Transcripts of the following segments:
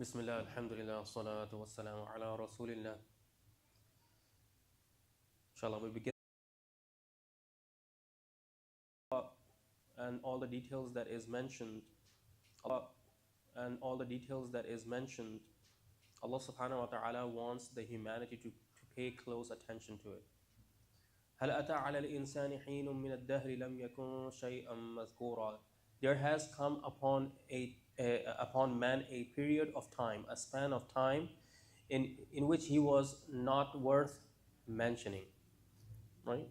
Bismillah, alhamdulillah, salatu wassalamu ala rasulillah. Inshallah, we begin and all the details that is mentioned. Allah and all the details that is mentioned. Allah subhanahu wa ta'ala wants the humanity to pay close attention to it. هل أتى على الإنسان حين من الدهر لم يكن شيئا مذكورا. There has come upon man a period of time, a span of time in which he was not worth mentioning. Right?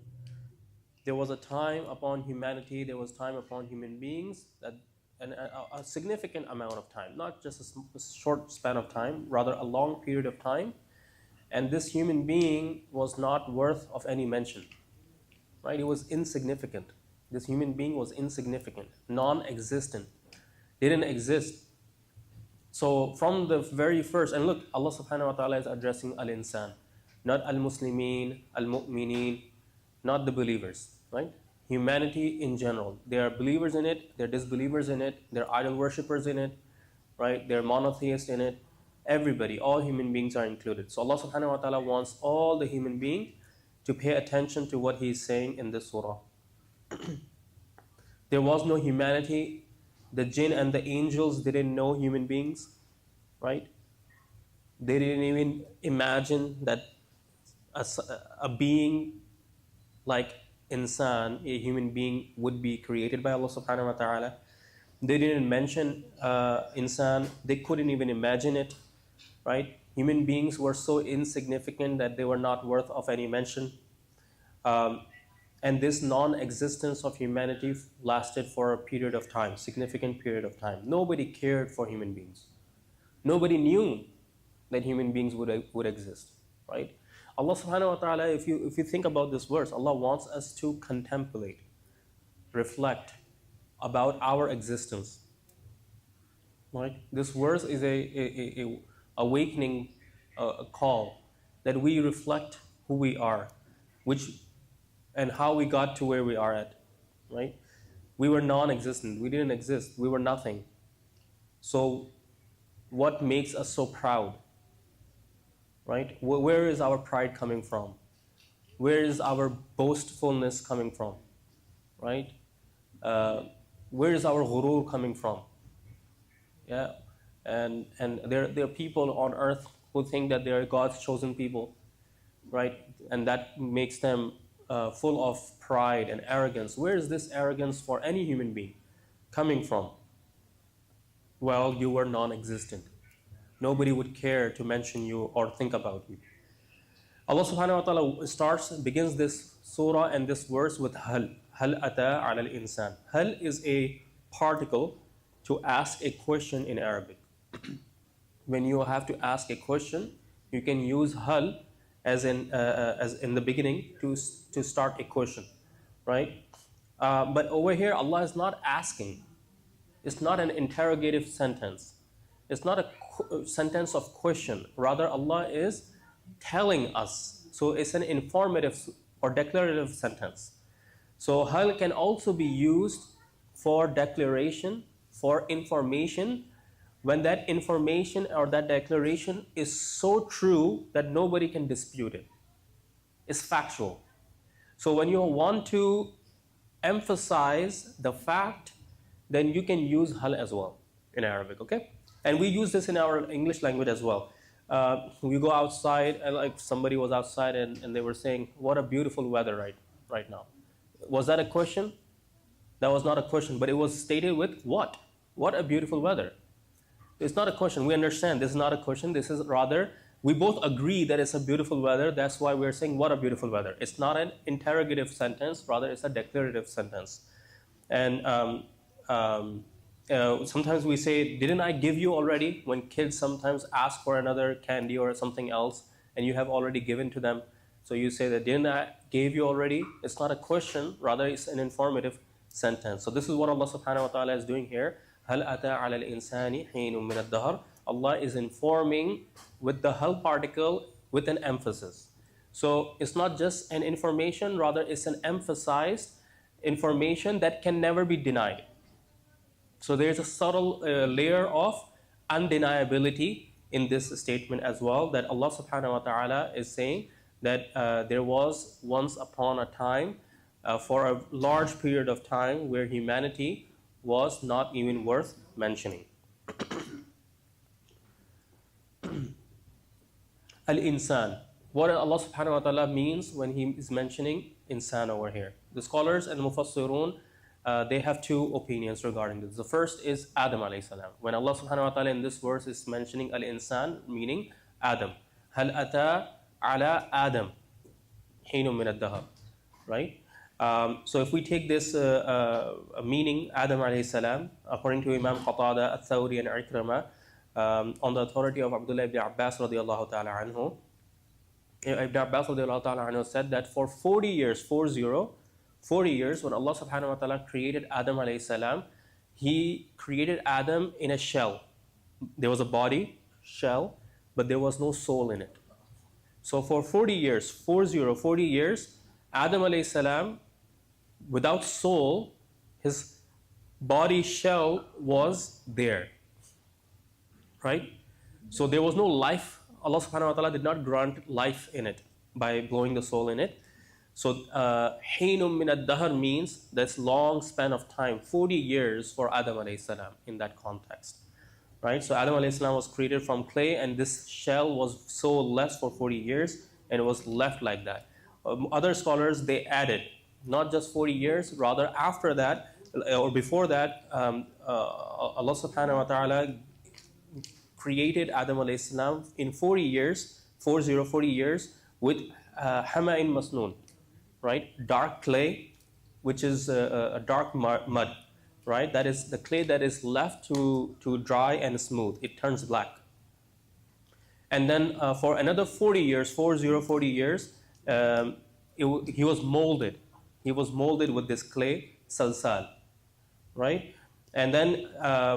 There was a time upon humanity, there was time upon human beings, that a significant amount of time, not just a short span of time, rather a long period of time. And this human being was not worth of any mention. Right? It was insignificant. This human being was insignificant, non-existent, didn't exist. So from the very first, and look, Allah subhanahu wa ta'ala is addressing Al-Insan, not Al-Muslimin, Al-Mu'mineen, not the believers, right? Humanity in general. There are believers in it, there are disbelievers in it, there are idol worshippers in it, right? There are monotheists in it. Everybody, all human beings are included. So Allah subhanahu wa ta'ala wants all the human beings to pay attention to what He is saying in this surah. There was no humanity. The jinn and the angels didn't know human beings, right? They didn't even imagine that a being like Insan, a human being, would be created by Allah subhanahu wa ta'ala. They didn't mention Insan. They couldn't even imagine it, right? Human beings were so insignificant that they were not worth of any mention. And this non-existence of humanity lasted for a period of time, significant period of time. Nobody cared for human beings. Nobody knew that human beings would exist, right? Allah subhanahu wa ta'ala, if you think about this verse, Allah wants us to contemplate, reflect about our existence, right? This verse is a awakening, a call that we reflect who we are, and how we got to where we are at, right? We were non-existent. We didn't exist. We were nothing. So what makes us so proud, right? Where is our pride coming from? Where is our boastfulness coming from, right? Where is our ghurur coming from? Yeah, and there are people on earth who think that they are God's chosen people, right? And that makes them full of pride and arrogance. Where is this arrogance for any human being coming from? Well, you were non-existent. Nobody would care to mention you or think about you. Allah subhanahu wa ta'ala begins this surah and this verse with hal. Hal ata ala al-insan. Hal is a particle to ask a question in Arabic. When you have to ask a question, you can use hal as in the beginning to start a question, right? But over here, Allah is not asking. It's not an interrogative sentence. It's not a sentence of question. Rather, Allah is telling us. So it's an informative or declarative sentence. So hal can also be used for declaration, for information, when that information or that declaration is so true that nobody can dispute it. It's factual. So when you want to emphasize the fact, then you can use hal as well in Arabic, okay? And we use this in our English language as well. We go outside, and like somebody was outside and they were saying, what a beautiful weather right now. Was that a question? That was not a question, but it was stated with what? What a beautiful weather. It's not a question. We understand this is not a question. This is rather, we both agree that it's a beautiful weather. That's why we're saying, what a beautiful weather. It's not an interrogative sentence. Rather, it's a declarative sentence. And sometimes we say, didn't I give you already? When kids sometimes ask for another candy or something else, and you have already given to them. So you say that, didn't I give you already? It's not a question. Rather, it's an informative sentence. So this is what Allah subhanahu wa ta'ala is doing here. هل أتى على الإنسان حين من الدهر. Allah is informing with the hal particle with an emphasis. So it's not just an information, rather it's an emphasized information that can never be denied. So there's a subtle layer of undeniability in this statement as well, that Allah subhanahu wa ta'ala is saying that there was once upon a time, for a large period of time, where humanity was not even worth mentioning. Al-Insan. What Allah subhanahu wa ta'ala means when He is mentioning insan over here. The scholars and Mufassirun, they have two opinions regarding this. The first is Adam alayhi salam. When Allah subhanahu wa ta'ala in this verse is mentioning Al-Insan, meaning Adam. Hal ata ala Adam hinum min ad-dahar. Right? So if we take this meaning, Adam alayhi salam, according to Imam Qatada, Al-Thawri and Ikrama, on the authority of Abdullah ibn Abbas radiallahu ta'ala anhu, Ibn Abbas radiallahu ta'ala anhu said that for 40 years, 40 years, when Allah subhanahu wa ta'ala created Adam alayhi salam, He created Adam in a shell. There was a body, shell, but there was no soul in it. So for 40 years, 40 years, Adam alayhi salam, without soul, his body shell was there. Right? So there was no life. Allah subhanahu wa ta'ala did not grant life in it by blowing the soul in it. So hinum min ad-dahr means that's long span of time, 40 years for Adam alayhi salam in that context. Right? So Adam alayhi salam was created from clay, and this shell was so less for 40 years, and it was left like that. Other scholars, they added not just 40 years, rather after that or before that, Allah subhanahu wa ta'ala created Adam alayhi salam in 40 years, 40 years, with hama'in masnoon, right? Dark clay, which is a dark mud, right? That is the clay that is left to dry and smooth. It turns black. And then for another 40 years, 40 years, he was molded. He was molded with this clay, salsal, right? And then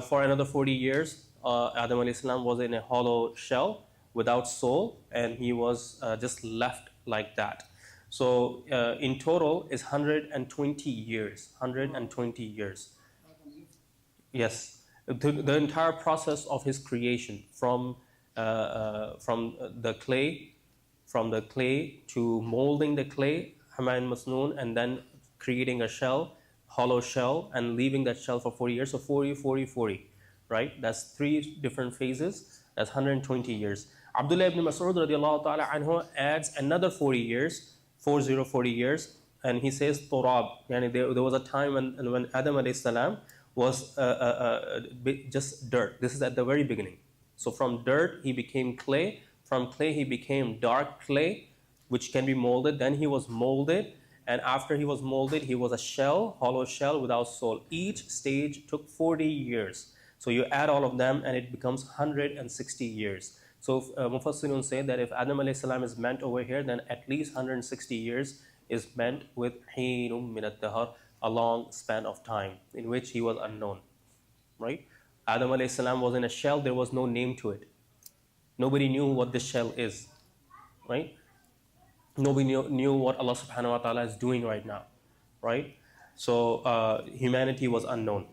for another 40 years, Adam alayhi salam was in a hollow shell without soul, and he was just left like that. So in total is 120 years. 120 years. Yes, the entire process of his creation from the clay to molding the clay, Hamain Masnoon, and then creating a shell, hollow shell, and leaving that shell for 40 years. So 40. Right? That's 3 different phases. That's 120 years. Abdullah ibn Mas'ud radiallahu ta'ala anhu adds another 40 years, 40 years, and he says turab. Yani there was a time when Adam alayhi salam was just dirt. This is at the very beginning. So from dirt he became clay. From clay he became dark clay, which can be molded. Then he was molded, and after he was molded, he was a shell, hollow shell without soul. Each stage took 40 years. So you add all of them, and it becomes 160 years. So Mufassirun say that if Adam alayhi salam is meant over here, then at least 160 years is meant with hinum min ad-dahr, a long span of time in which he was unknown. Right? Adam alayhi salam was in a shell. There was no name to it. Nobody knew what this shell is. Right? Nobody knew what Allah subhanahu wa ta'ala is doing right now. Right? So humanity was unknown.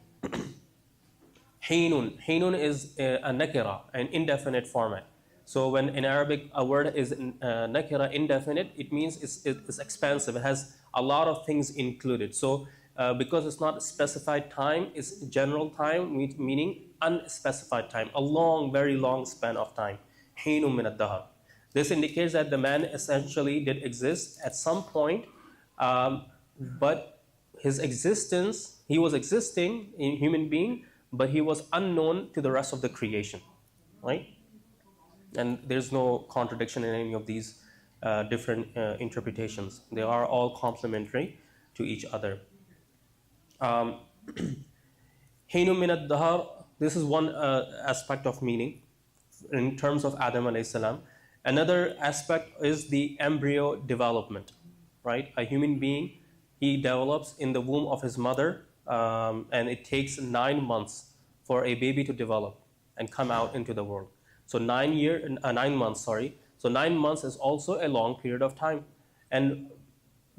Hinun is a nakira, an indefinite format. So when in Arabic a word is nakira, indefinite, it means it's expansive. It has a lot of things included. So because it's not specified time, it's general time, meaning unspecified time, a long, very long span of time. Hinun min ad-dahr. This indicates that the man essentially did exist at some point, but his existence, he was existing in human being, but he was unknown to the rest of the creation, right? And there's no contradiction in any of these different interpretations. They are all complementary to each other. Hinum min ad-dahr, this is one aspect of meaning in terms of Adam alayhi salam. Another aspect is the embryo development, right? A human being, he develops in the womb of his mother, and it takes 9 months for a baby to develop and come out into the world. So 9 months. So 9 months is also a long period of time. And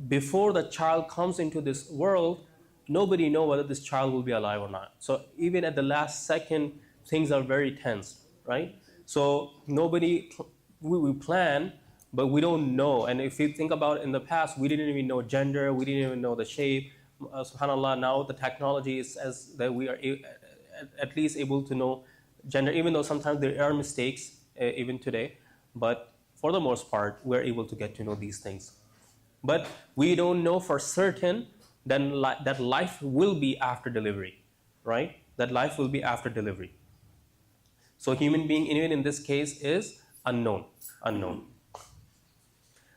before the child comes into this world, nobody knows whether this child will be alive or not. So even at the last second, things are very tense, right? So we plan, but we don't know. And if you think about in the past, we didn't even know gender, we didn't even know the shape. SubhanAllah, now the technology is as that we are at least able to know gender, even though sometimes there are mistakes even today. But for the most part, we're able to get to know these things. But we don't know for certain that life will be after delivery, right? That life will be after delivery. So human being, even in this case, is unknown. Unknown.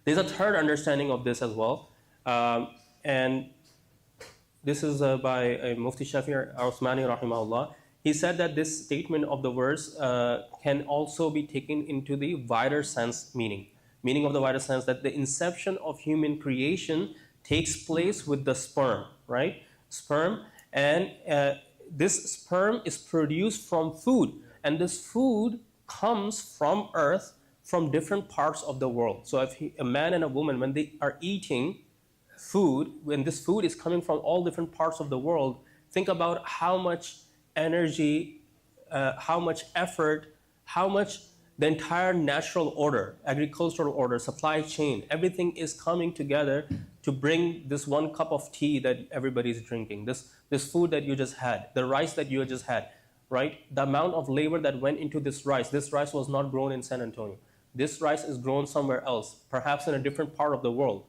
There's a third understanding of this as well, and this is by Mufti Shafi al-Uthmani rahimahullah. He said that this statement of the verse can also be taken into the wider sense meaning. Meaning of the wider sense that the inception of human creation takes place with the sperm, right? Sperm, and this sperm is produced from food, and this food comes from earth, from different parts of the world. So if a man and a woman, when they are eating food, when this food is coming from all different parts of the world, think about how much energy, how much effort, how much the entire natural order, agricultural order, supply chain, everything is coming together to bring this one cup of tea that everybody is drinking, this food that you just had, the rice that you just had, right? The amount of labor that went into this rice was not grown in San Antonio. This rice is grown somewhere else, perhaps in a different part of the world,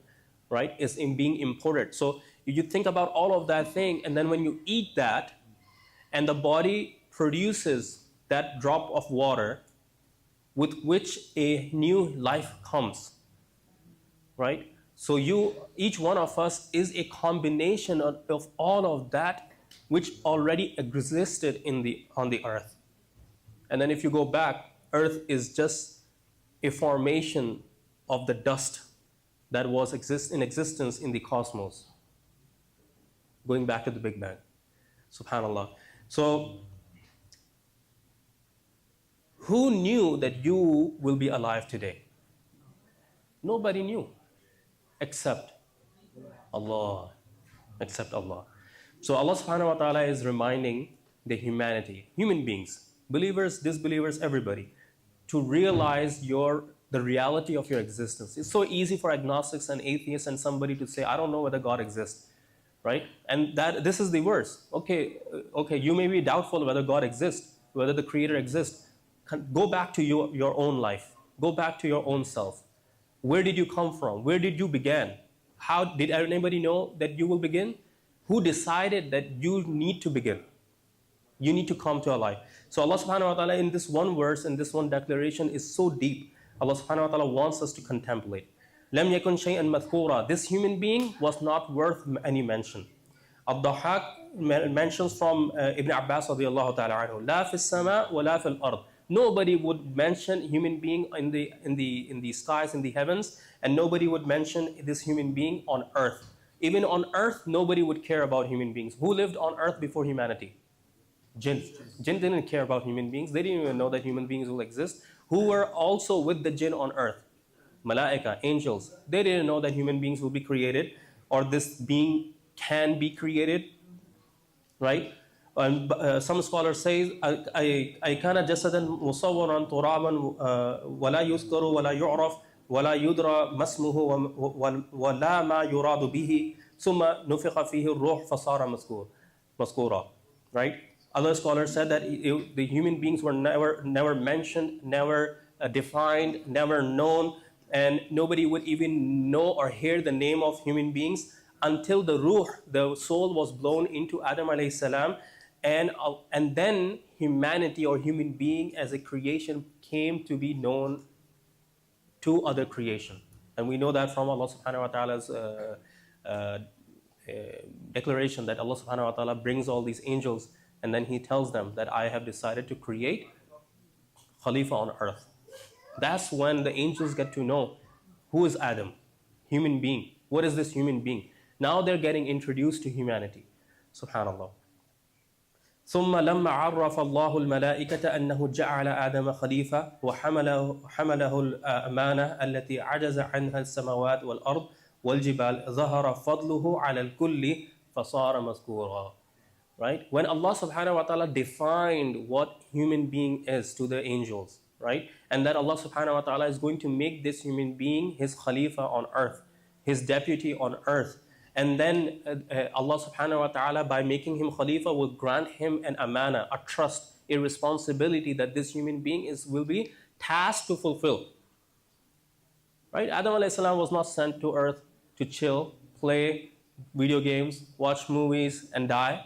right? It's being imported. So you think about all of that thing, and then when you eat that, and the body produces that drop of water with which a new life comes, right? So each one of us is a combination of all of that which already existed on the earth. And then if you go back, earth is just a formation of the dust that was in existence in the cosmos, going back to the Big Bang. SubhanAllah. So who knew that you will be alive today? Nobody knew except Allah. Except Allah. So Allah subhanahu wa ta'ala is reminding the humanity, human beings, believers, disbelievers, everybody, to realize the reality of your existence. It's so easy for agnostics and atheists and somebody to say, I don't know whether God exists, right? And this is the verse. Okay, you may be doubtful whether God exists, whether the Creator exists. Go back to your own life. Go back to your own self. Where did you come from? Where did you begin? How did anybody know that you will begin? Who decided that you need to begin? You need to come to a life. So Allah subhanahu wa ta'ala in this one verse, in this one declaration is so deep. Allah subhanahu wa ta'ala wants us to contemplate. لَمْ يَكُنْ شَيْئًا مَذْكُورًا. This human being was not worth any mention. Ad-Dahhak mentions from Ibn Abbas radiyallahu ta'ala anhu, لَا فِي السَّمَاءِ وَلَا فِي الْأَرْضِ. Nobody would mention human being in the skies, in the heavens, and nobody would mention this human being on earth. Even on earth, nobody would care about human beings. Who lived on earth before humanity? Jinn. Jinn didn't care about human beings. They didn't even know that human beings will exist. Who were also with the jinn on earth? Malaika, angels. They didn't know that human beings will be created, or this being can be created, right? And some scholars say, I kana jasadan musawwaran turaban wala yuskaru wala yu'raf wala yudra masmuhu wala ma yuradu bihi summa nufikha fihi ruh fasara maskura. Right? Other scholars said that the human beings were never mentioned, never defined, never known, and nobody would even know or hear the name of human beings until the ruh, the soul, was blown into Adam alayhi salam, and then humanity or human being as a creation came to be known to other creation. And we know that from Allah subhanahu wa ta'ala's declaration that Allah subhanahu wa ta'ala brings all these angels, and then He tells them that I have decided to create Khalifa on earth. That's when the angels get to know who is Adam, human being. What is this human being? Now they're getting introduced to humanity. Subhanallah. ثم لما عرف الله الملائكة أنه جعل آدم خليفة وحمله الأمانة التي عجز عنها السماوات والأرض والجبال ظهر فضله على الكل فصار مذكورا. right? When Allah subhanahu wa ta'ala defined what human being is to the angels, right? And that Allah subhanahu wa ta'ala is going to make this human being his khalifa on earth, his deputy on earth. And then Allah subhanahu wa ta'ala, by making him khalifa, will grant him an amana, a trust, a responsibility that this human being will be tasked to fulfill. Right? Adam alayhi salam was not sent to earth to chill, play video games, watch movies, and die,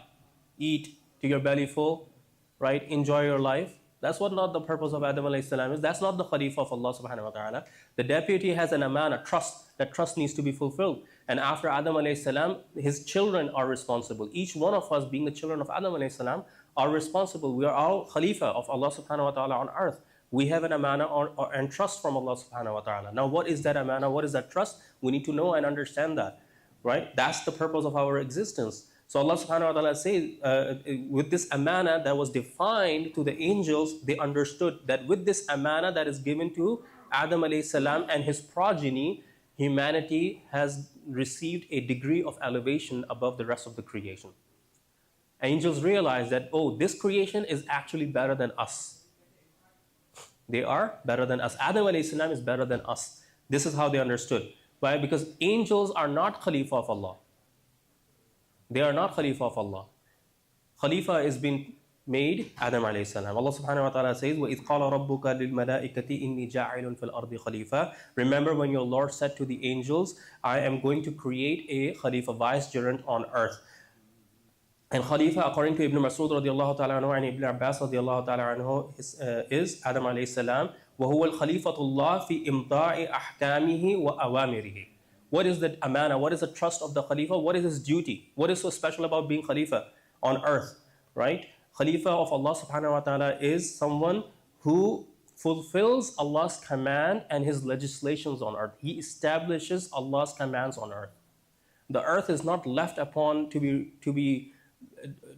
eat to your belly full, right? Enjoy your life. That's what not the purpose of Adam alayhi salam is. That's not the Khalifa of Allah subhanahu wa ta'ala. The deputy has an amana, trust. That trust needs to be fulfilled. And after Adam alayhi salam, his children are responsible. Each one of us, being the children of Adam alayhi salam, are responsible. We are all Khalifa of Allah subhanahu wa ta'ala on earth. We have an amana and trust from Allah subhanahu wa ta'ala. Now what is that amana? What is that trust? We need to know and understand that, right? That's the purpose of our existence. So Allah subhanahu wa ta'ala says, with this amana that was defined to the angels, they understood that with this amana that is given to Adam alayhi salam and his progeny, humanity has received a degree of elevation above the rest of the creation. Angels realize that, oh, this creation is actually better than us. They are better than us. Adam alayhi salam is better than us. This is how they understood. Why? Because angels are not Khalifa of Allah. They are not Khalifa of Allah. Khalifa is being made Adam alayhi salam. Allah subhanahu wa ta'ala says, وَإِذْ قَالَ رَبُّكَ لِلْمَلَائِكَةِ إِنِّي جَاعِلٌ فِي الْأَرْضِ خَلِيفَةً. Remember when your Lord said to the angels, I am going to create a Khalifa, vicegerent on earth. And Khalifa, according to Ibn Mas'ud radiallahu ta'ala anhu and Ibn Abbas radiallahu ta'ala anhu, is Adam alayhi salam. وَهُوَ الْخَلِيفَةُ اللَّهِ فِي إِمْضَاءِ أَحْكَامِهِ وَأَوَامِرِهِ. What is the amana? What is the trust of the Khalifa? What is his duty? What is so special about being Khalifa on earth, right? Khalifa of Allah subhanahu wa ta'ala is someone who fulfills Allah's command and his legislations on earth. He establishes Allah's commands on earth. The earth is not left upon to be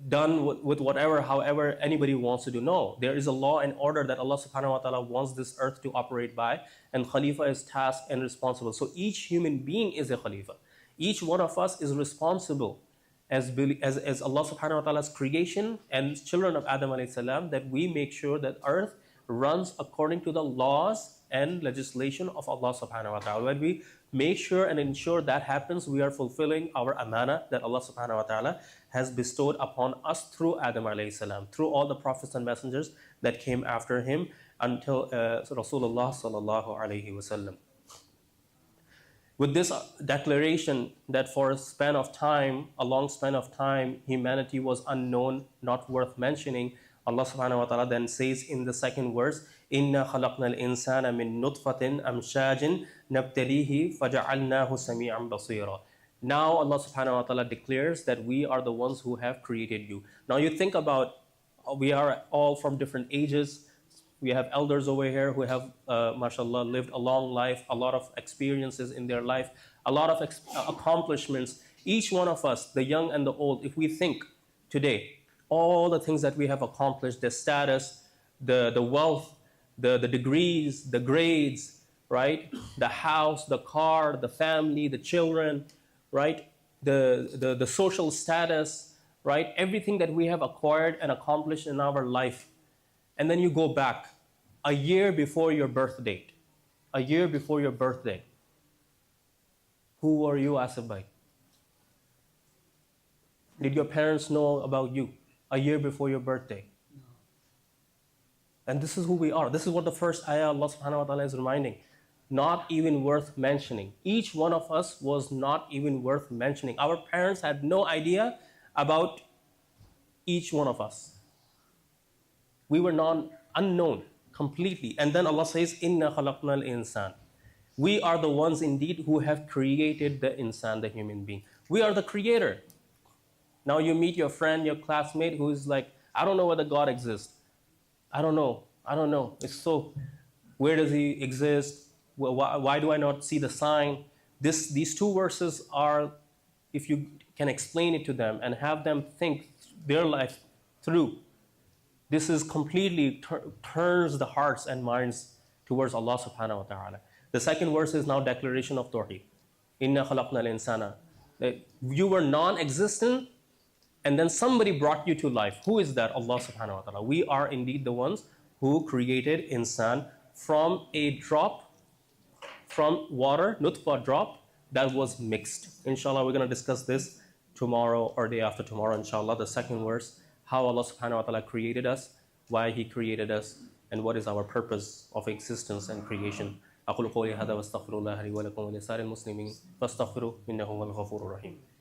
done with whatever, however anybody wants to do. No, there is a law and order that Allah subhanahu wa ta'ala wants this earth to operate by, and Khalifa is tasked and responsible. So each human being is a Khalifa. Each one of us is responsible as Allah subhanahu wa ta'ala's creation and children of Adam alayhi salam, that we make sure that earth runs according to the laws and legislation of Allah subhanahu wa ta'ala. When we make sure and ensure that happens, we are fulfilling our amana that Allah subhanahu wa ta'ala has bestowed upon us through Adam alayhi salam, through all the prophets and messengers that came after him until Rasulullah sallallahu alayhi wasallam. With this declaration that for a long span of time, humanity was unknown, not worth mentioning, Allah subhanahu wa ta'ala then says in the second verse, إِنَّا خَلَقْنَا الْإِنسَانَ مِن نُطْفَةٍ أَمْشَاجٍ نَبْتَلِيهِ فَجَعَلْنَاهُ سَمِيعًا بَصِيرًا. Now Allah subhanahu wa ta'ala declares that we are the ones who have created you. Now you think about, we are all from different ages. We have elders over here who have, mashallah, lived a long life, a lot of experiences in their life, a lot of accomplishments. Each one of us, the young and the old, if we think today, all the things that we have accomplished, the status, the wealth, the degrees, the grades, right? The house, the car, the family, the children, right? The social status, right? Everything that we have acquired and accomplished in our life. And then you go back a year before your birth date. A year before your birthday. Who were you, Asif bhai? Did your parents know about you a year before your birthday? No. And this is who we are. This is what the first ayah Allah subhanahu wa ta'ala is reminding. Not even worth mentioning. Each one of us was not even worth mentioning. Our parents had no idea about each one of us. We were unknown completely. And then Allah says, Inna khalaqnal insan. We are the ones indeed who have created the insan, the human being. We are the creator. Now you meet your friend, your classmate who is like, I don't know whether God exists. I don't know. It's so, where does he exist? Why do I not see the sign? These two verses are, if you can explain it to them and have them think their life through, this is completely turns the hearts and minds towards Allah subhanahu wa ta'ala. The second verse is now declaration of Tawheed. Inna khalaqna al-insana. You were non-existent and then somebody brought you to life. Who is that? Allah subhanahu wa ta'ala. We are indeed the ones who created insan from a drop, from water, nutfa drop, that was mixed. Inshallah, we're going to discuss this tomorrow or day after tomorrow, inshallah, the second verse, how Allah subhanahu wa ta'ala created us, why He created us, and what is our purpose of existence and creation. أقول قولي هذا واستغفر الله لي ولكم ولسائر المسلمين فاستغفروه إنه هو الغفور الرحيم.